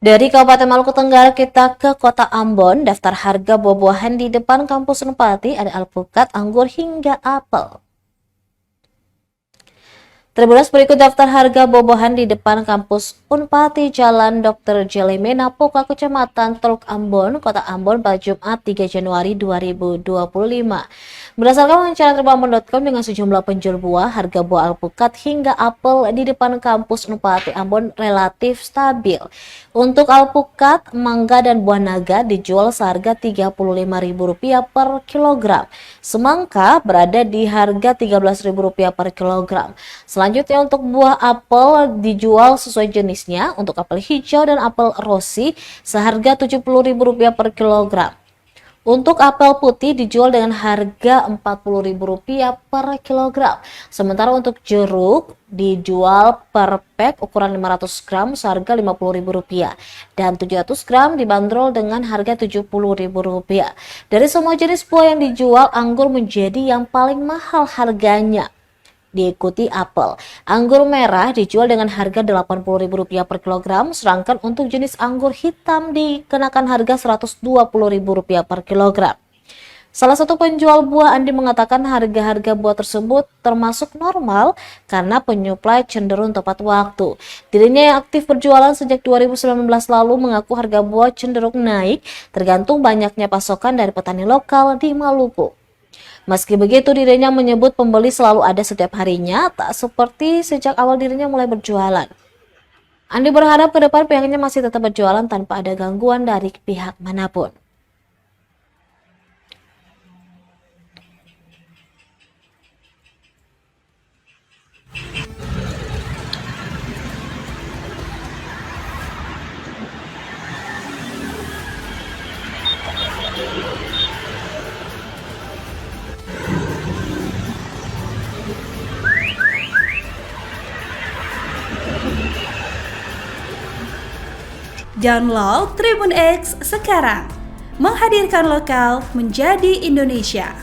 Dari Kabupaten Maluku Tenggara kita ke Kota Ambon, daftar harga buah-buahan di depan kampus Unpati ada alpukat, anggur hingga apel. Terbulas berikut daftar harga buah-buahan di depan kampus Unpati Jalan Dr. Jelimena Poka, Kecamatan Teluk Ambon, Kota Ambon pada Jumat 3 Januari 2025. Berdasarkan wawancara terbang.com dengan sejumlah penjual buah, harga buah alpukat hingga apel di depan kampus Unpati Ambon relatif stabil. Untuk alpukat, mangga, dan buah naga dijual seharga Rp35.000 per kilogram. Semangka berada di harga Rp13.000 per kilogram. Selanjutnya untuk buah apel dijual sesuai jenisnya. Untuk apel hijau dan apel rossi seharga Rp70.000 per kilogram. Untuk apel putih dijual dengan harga Rp40.000 per kilogram. Sementara untuk jeruk dijual per pack ukuran 500 gram seharga Rp50.000 dan 700 gram dibanderol dengan harga Rp70.000. Dari semua jenis buah yang dijual, anggur menjadi yang paling mahal harganya. Diikuti apel. Anggur merah dijual dengan harga Rp80.000 per kilogram, sedangkan untuk jenis anggur hitam dikenakan harga Rp120.000 per kilogram. Salah satu penjual buah Andi mengatakan harga-harga buah tersebut termasuk normal karena penyuplai cenderung tepat waktu. Dirinya yang aktif berjualan sejak 2019 lalu mengaku harga buah cenderung naik tergantung banyaknya pasokan dari petani lokal di Maluku. Meski begitu, dirinya menyebut pembeli selalu ada setiap harinya, tak seperti sejak awal dirinya mulai berjualan. Andi berharap ke depan pihaknya masih tetap berjualan tanpa ada gangguan dari pihak manapun. Download Tribun X sekarang, menghadirkan lokal menjadi Indonesia.